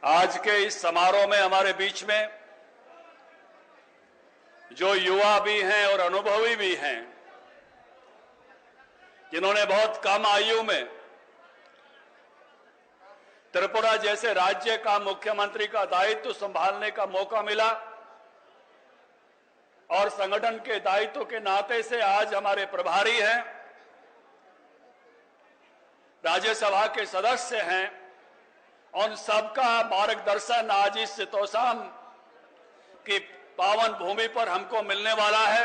आज के इस समारोह में हमारे बीच में जो युवा भी हैं और अनुभवी भी हैं, जिन्होंने बहुत कम आयु में त्रिपुरा जैसे राज्य का मुख्यमंत्री का दायित्व संभालने का मौका मिला और संगठन के दायित्व के नाते से आज हमारे प्रभारी हैं, राज्यसभा के सदस्य हैं, उन सबका मार्गदर्शन आज इस तोसाम की पावन भूमि पर हमको मिलने वाला है।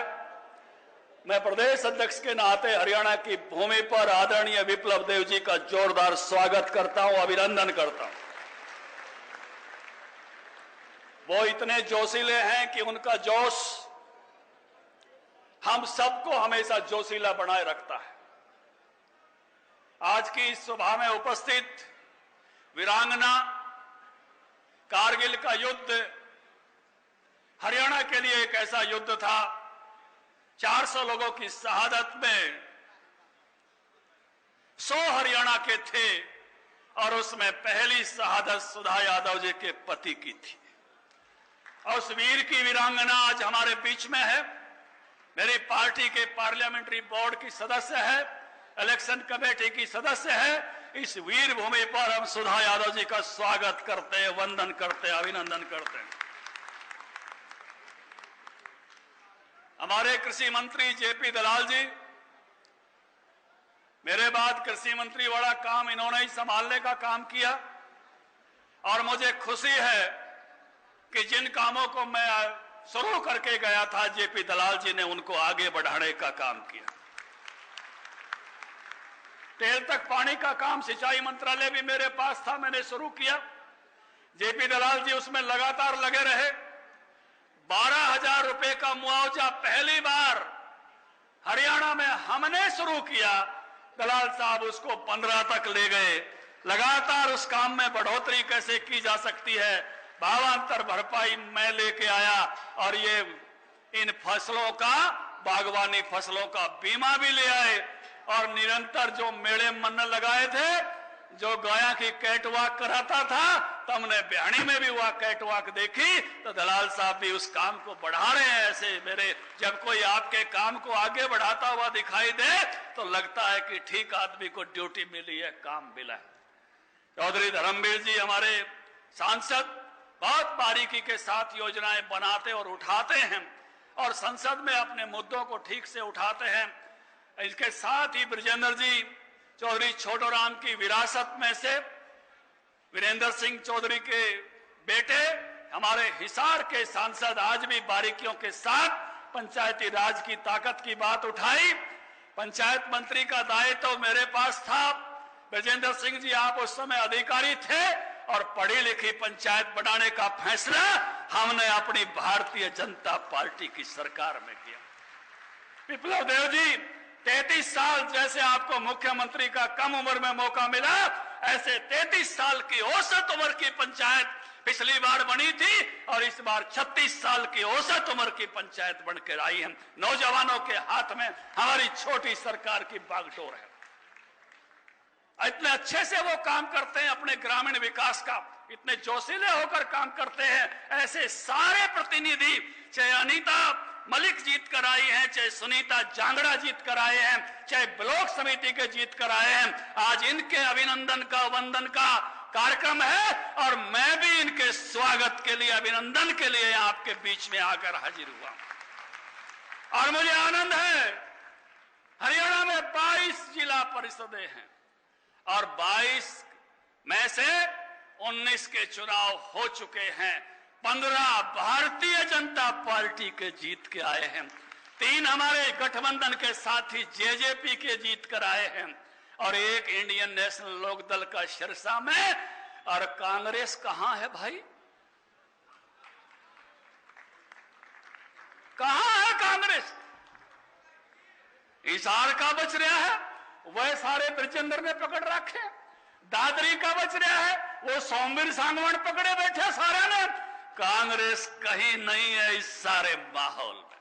मैं प्रदेश अध्यक्ष के नाते हरियाणा की भूमि पर आदरणीय विप्लव देव जी का जोरदार स्वागत करता हूं, अभिनंदन करता हूं। वो इतने जोशीले हैं कि उनका जोश हम सबको हमेशा जोशीला बनाए रखता है। आज की इस सभा में उपस्थित वीरांगना, कारगिल का युद्ध हरियाणा के लिए एक ऐसा युद्ध था, 400 लोगों की शहादत में 100 हरियाणा के थे और उसमें पहली शहादत सुधा यादव जी के पति की थी। और उस वीर की वीरांगना आज हमारे बीच में है। मेरी पार्टी के पार्लियामेंट्री बोर्ड की सदस्य है, इलेक्शन कमेटी की सदस्य है। इस वीर भूमि पर हम सुधा यादव जी का स्वागत करते हैं, वंदन करते हैं, अभिनंदन करते हैं। हमारे कृषि मंत्री जेपी दलाल जी, मेरे बाद कृषि मंत्री बड़ा काम इन्होंने ही संभालने का काम किया और मुझे खुशी है कि जिन कामों को मैं शुरू करके गया था, जेपी दलाल जी ने उनको आगे बढ़ाने का काम किया। तेल तक पानी का काम सिंचाई मंत्रालय भी मेरे पास था, मैंने शुरू किया। जेपी दलाल जी उसमें लगातार लगे रहे। 12,000 रुपए का मुआवजा पहली बार हरियाणा में हमने शुरू किया, दलाल साहब उसको 15 तक ले गए। लगातार उस काम में बढ़ोतरी कैसे की जा सकती है, भावांतर भरपाई मैं लेके आया और ये इन फसलों का, बागवानी फसलों का बीमा भी ले आए। और निरंतर जो मेले मन लगाए थे, जो गया की कैटवॉक कराता था, तो हमने बिहानी में भी वह कैटवॉक देखी, तो दलाल साहब भी उस काम को बढ़ा रहे हैं। ऐसे मेरे जब कोई आपके काम को आगे बढ़ाता हुआ दिखाई दे तो लगता है कि ठीक आदमी को ड्यूटी मिली है, काम मिला है। चौधरी धर्मवीर जी हमारे सांसद बहुत बारीकी के साथ योजनाएं बनाते और उठाते हैं और संसद में अपने मुद्दों को ठीक से उठाते हैं। इसके साथ ही ब्रजेंद्र जी चौधरी छोटूराम की विरासत में से वीरेंद्र सिंह चौधरी के बेटे, हमारे हिसार के सांसद, आज भी बारीकियों के साथ पंचायती राज की ताकत की बात उठाई। पंचायत मंत्री का दायित्व मेरे पास था। ब्रजेंद्र सिंह जी आप उस समय अधिकारी थे और पढ़ी लिखी पंचायत बनाने का फैसला हमने अपनी भारतीय जनता पार्टी की सरकार में किया। विप्लव देव जी 33 साल जैसे आपको मुख्यमंत्री का कम उम्र में मौका मिला, ऐसे 33 साल की औसत उम्र की पंचायत पिछली बार बनी थी और इस बार 36 साल की औसत उम्र की पंचायत बनकर आई है। नौजवानों के हाथ में हमारी छोटी सरकार की बागडोर है। इतने अच्छे से वो काम करते हैं अपने ग्रामीण विकास का, इतने जोशीले होकर काम करते हैं। ऐसे सारे प्रतिनिधि, चाहे अनीता मलिक जीत कर आई हैं, चाहे सुनीता जांगड़ा जीत कर आए हैं, चाहे ब्लॉक समिति के जीत कर आए हैं, आज इनके अभिनंदन का, वंदन का कार्यक्रम है और मैं भी इनके स्वागत के लिए, अभिनंदन के लिए आपके बीच में आकर हाजिर हुआ। और मुझे आनंद है, हरियाणा में 22 जिला परिषदें हैं और 22 में से 19 के चुनाव हो चुके हैं। 15 भारतीय जनता पार्टी के जीत के आए हैं, 3 हमारे गठबंधन के साथी जेजेपी के जीत कर आए हैं और 1 इंडियन नेशनल लोकदल का सिरसा में। और कांग्रेस कहां है भाई? कहां है कांग्रेस? हिसार का बच रहा है, वह सारे ब्रजेंद्र ने पकड़ रखे। दादरी का बच रहा है, वो सोमवीर सांगवान पकड़े बैठे सारे ने। कांग्रेस कहीं नहीं है इस सारे माहौल में,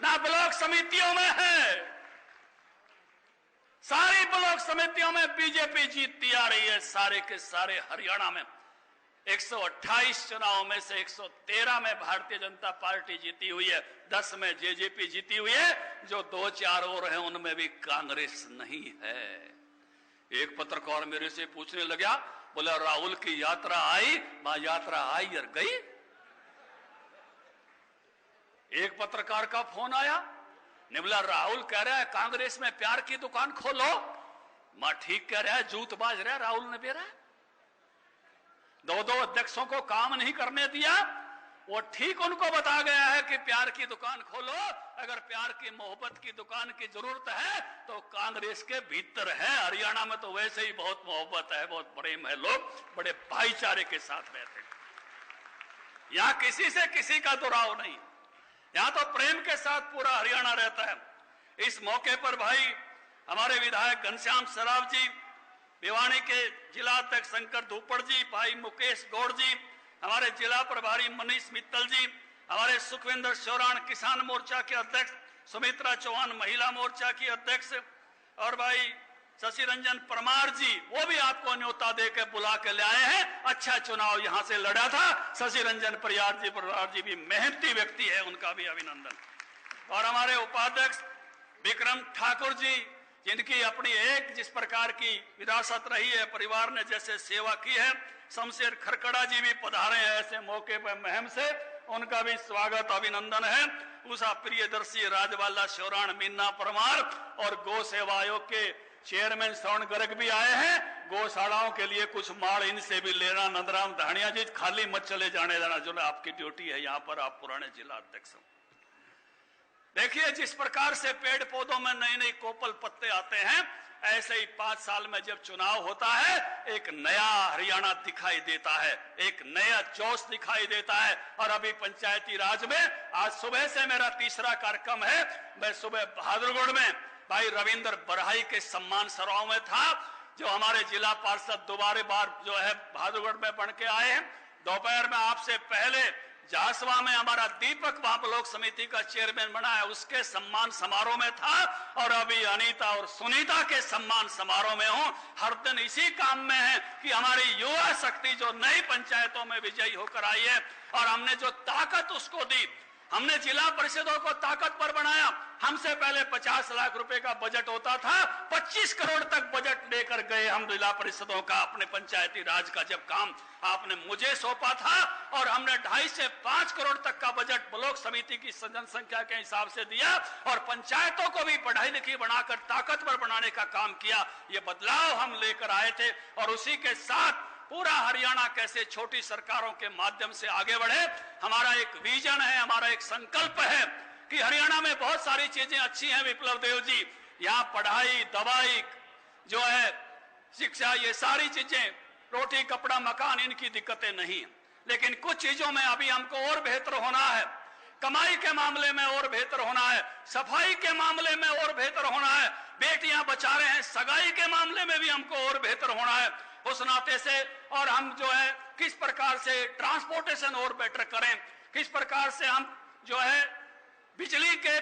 ना ब्लॉक समितियों में है। सारी ब्लॉक समितियों में बीजेपी जीतती आ रही है, सारे के सारे हरियाणा में। 128 चुनाव में से 113 में भारतीय जनता पार्टी जीती हुई है, 10 में जेजेपी जीती हुई है, जो 2-4 और हैं उनमें भी कांग्रेस नहीं है। एक पत्रकार मेरे से पूछने लगा, बोला राहुल की यात्रा आई, वहां यात्रा आई और गई। एक पत्रकार का फोन आया, ने बोला राहुल कह रहा है कांग्रेस में प्यार की दुकान खोलो। मां ठीक कह रहा है, जूत बाज रहा है राहुल ने बेरा। 2 अध्यक्षों को काम नहीं करने दिया, वो ठीक उनको बता गया है कि प्यार की दुकान खोलो। अगर प्यार की मोहब्बत की दुकान की जरूरत है तो कांग्रेस के भीतर है। हरियाणा में तो वैसे ही बहुत मोहब्बत है, बहुत प्रेम है, लोग बड़े भाईचारे के साथ रहते हैं। यहां किसी से किसी का दुराव नहीं, यहां तो प्रेम के साथ पूरा हरियाणा रहता है। इस मौके पर भाई हमारे विधायक घनश्याम सराफ जी, भिवानी के जिला अध्यक्ष शंकर धूपड़ जी, भाई मुकेश गौड़ जी, हमारे जिला प्रभारी मनीष मित्तल जी, हमारे सुखविंदर चौरान किसान मोर्चा के अध्यक्ष, सुमित्रा चौहान महिला मोर्चा की अध्यक्ष, और भाई शशि रंजन परमार जी, वो भी आपको न्योता देकर बुला के ले आए हैं। अच्छा चुनाव यहां से लड़ा था। शशि रंजन परमार जी भी मेहनती व्यक्ति है, उनका भी अभिनंदन। और हमारे उपाध्यक्ष विक्रम ठाकुर जी, जिनकी अपनी एक जिस प्रकार की विरासत रही है, परिवार ने जैसे सेवा की है। शमशेर खरकड़ा जी भी पधारे हैं ऐसे मौके पर महम से, उनका भी स्वागत अभिनंदन है। उषा प्रियदर्शी, राजवाला शौरान, मीना परमार और गौ सेवा आयोग के चेयरमैन श्रवण गर्ग भी आए हैं। गौशालाओं के लिए कुछ माल इनसे भी लेना। नंदराम धानिया जी, खाली मत चले जाने देना, जो आपकी ड्यूटी है यहाँ पर, आप पुराने जिला अध्यक्ष हो। देखिए जिस प्रकार से पेड़ पौधों में नई नई कोपल पत्ते आते हैं, ऐसे ही 5 साल में जब चुनाव होता है एक नया हरियाणा दिखाई देता है, एक नया जोश दिखाई देता है। और अभी पंचायती राज में आज सुबह से मेरा तीसरा कार्यक्रम है। मैं सुबह बहादुरगढ़ में भाई रविंद्र बरहाई के सम्मान समारोह में था, जो हमारे जिला पार्षद दोबारा बार जो है बहादुरगढ़ में बन के आए हैं। दोपहर में आपसे पहले जासवा में हमारा दीपक वहां ब्लॉक समिति का चेयरमैन बना है, उसके सम्मान समारोह में था। और अभी अनीता और सुनीता के सम्मान समारोह में हूं। हर दिन इसी काम में है कि हमारी युवा शक्ति जो नई पंचायतों में विजयी होकर आई है, और हमने जो ताकत उसको दी, हमने जिला परिषदों को ताकतवर बनाया। हमसे पहले 50 लाख रुपए का बजट होता था, 25 करोड़ तक बजट लेकर गए हम जिला परिषदों का, अपने पंचायती राज का जब काम आपने मुझे सौंपा था। और हमने 2.5 से 5 करोड़ तक का बजट ब्लॉक समिति की जनसंख्या के हिसाब से दिया, और पंचायतों को भी पढ़ाई लिखी बनाकर ताकतवर बनाने का काम किया। ये बदलाव हम लेकर आए थे, और उसी के साथ पूरा हरियाणा कैसे छोटी सरकारों के माध्यम से आगे बढ़े। हमारा एक विजन है, हमारा एक संकल्प है कि हरियाणा में बहुत सारी चीजें अच्छी हैं। विप्लव देव जी, यहाँ पढ़ाई, दवाई जो है, शिक्षा, ये सारी चीजें, रोटी कपड़ा मकान, इनकी दिक्कतें नहीं है। लेकिन कुछ चीजों में अभी हमको और बेहतर होना है। कमाई के मामले में और बेहतर होना है, सफाई के मामले में और बेहतर होना है, बेटियां बचा रहे हैं, सगाई के मामले में भी हमको और बेहतर होना है उस नाते से। और हम जो है किस प्रकार से ट्रांसपोर्टेशन और बेटर करें, किस प्रकार से हम जो है बिजली के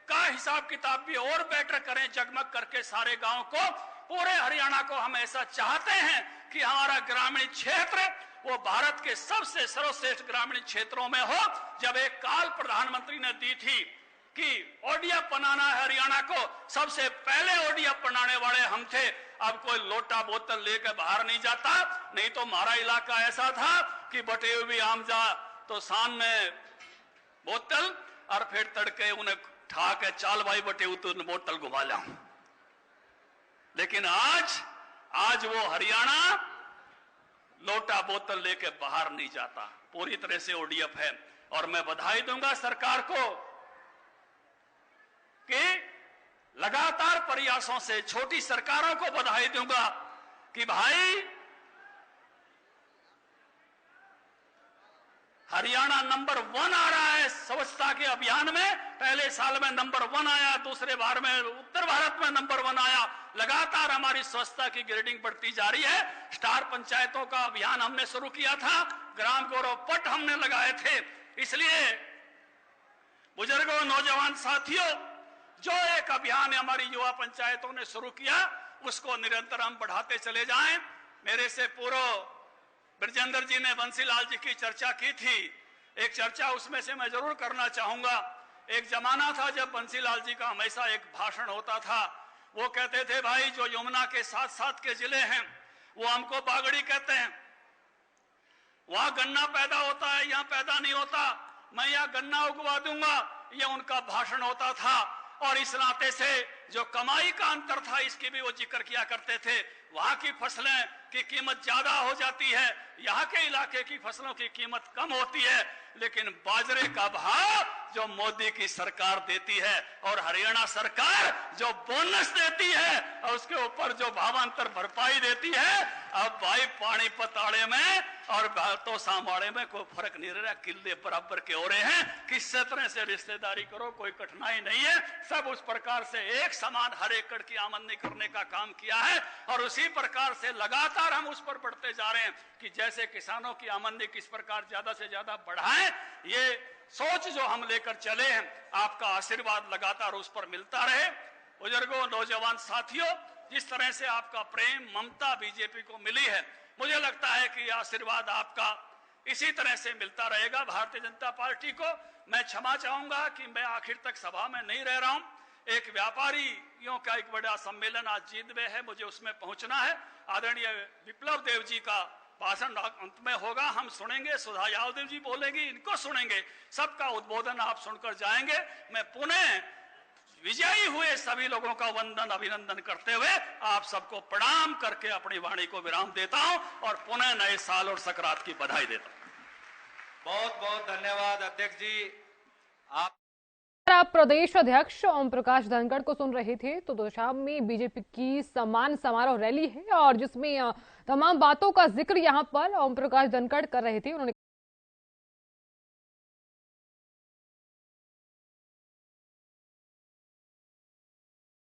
का हिसाब किताब भी और बेटर करें, जगमग करके सारे गांव को, पूरे हरियाणा को हम ऐसा चाहते हैं कि हमारा ग्रामीण क्षेत्र वो भारत के सबसे सर्वश्रेष्ठ ग्रामीण क्षेत्रों में हो। जब एक काल प्रधानमंत्री ने दी थी कि ओडीएफ बनाना है हरियाणा को, सबसे पहले ओडीएफ बनाने वाले हम थे। अब कोई लोटा बोतल लेकर बाहर नहीं जाता। नहीं तो हमारा इलाका ऐसा था कि बटे हुए आम जा तो सामने बोतल, और फिर तड़के उन्हें ठा के चाल भाई बटे हुए तो बोतल घुमा लाऊं। लेकिन आज वो हरियाणा लोटा बोतल लेके बाहर नहीं जाता, पूरी तरह से ओडीएफ है। और मैं बधाई दूंगा सरकार को कि लगातार प्रयासों से, छोटी सरकारों को बधाई दूंगा कि भाई हरियाणा नंबर 1 आ रहा है स्वच्छता के अभियान में। पहले साल में नंबर 1 आया, दूसरे बार में उत्तर भारत में नंबर 1 आया। लगातार हमारी स्वच्छता की ग्रेडिंग बढ़ती जा रही है। स्टार पंचायतों का अभियान हमने शुरू किया था, ग्राम गौरव पट हमने लगाए थे। इसलिए बुजुर्गों, नौजवान साथियों, जो एक अभियान हमारी युवा पंचायतों ने शुरू किया, उसको निरंतर हम बढ़ाते चले जाएं। मेरे से पूर्व ब्रजेंद्र जी ने बंसीलाल जी की चर्चा की थी। एक चर्चा उसमें से मैं जरूर करना चाहूंगा। एक जमाना था जब बंसीलाल जी का हमेशा एक भाषण होता था। वो कहते थे, भाई जो यमुना के साथ साथ के जिले हैं वो हमको बागड़ी कहते हैं, वहां गन्ना पैदा होता है, यहां पैदा नहीं होता, मैं यहां गन्ना उगवा दूंगा, ये उनका भाषण होता था। और इस नाते से जो कमाई का अंतर था इसकी भी वो जिक्र किया करते थे। वहां की फसलें की कीमत ज्यादा हो जाती है, यहाँ के इलाके की फसलों की कीमत कम होती है, लेकिन बाजरे का भाव जो मोदी की सरकार देती है और हरियाणा सरकार जो बोनस देती है और उसके ऊपर जो भावांतर भरपाई देती है, अब भाई पानीपत आड़े में और तोसामाड़े में कोई फर्क नहीं रहा, किले बराबर के हो रहे हैं। किस तरह से रिश्तेदारी करो, कोई कठिनाई नहीं है, सब उस प्रकार से एक समान हर एकड़ की आमदनी करने का काम किया है। और उसी प्रकार से लगातार हम उस पर बढ़ते जा रहे हैं कि जैसे किसानों की आमदनी किस प्रकार ज्यादा से ज्यादा बढ़ाएं, ये सोच जो हम लेकर चले हैं, आपका आशीर्वाद लगातार उस पर मिलता रहे। बुजुर्गों, नौजवान साथियों, जिस तरह से आपका प्रेम ममता बीजेपी को मिली है, मुझे लगता है कि आशीर्वाद आपका इसी तरह से मिलता रहेगा भारतीय जनता पार्टी को। मैं क्षमा चाहूंगा कि मैं आखिर तक सभा में नहीं रह रहा हूं। एक व्यापारियों का एक बड़ा सम्मेलन आज जींद में है, मुझे उसमें पहुंचना है। आदरणीय विप्लव देव जी का भाषण अंत में होगा, हम सुनेंगे, सुधा यादव जी बोलेंगे, इनको सुनेंगे, सबका उद्बोधन आप सुनकर जाएंगे। मैं पुनः विजयी हुए सभी लोगों का वंदन अभिनंदन करते हुए आप सबको प्रणाम करके अपनी वाणी को विराम देता हूं और पुनः नए साल और संक्रांत की बधाई देता हूं। बहुत बहुत धन्यवाद अध्यक्ष जी। आप प्रदेश अध्यक्ष ओम प्रकाश धनखड़ को सुन रहे थे। तो दोशाम में बीजेपी की सम्मान समारोह रैली है और जिसमें तमाम बातों का जिक्र यहां पर ओम प्रकाश धनखड़ कर रहे थे। उन्होंने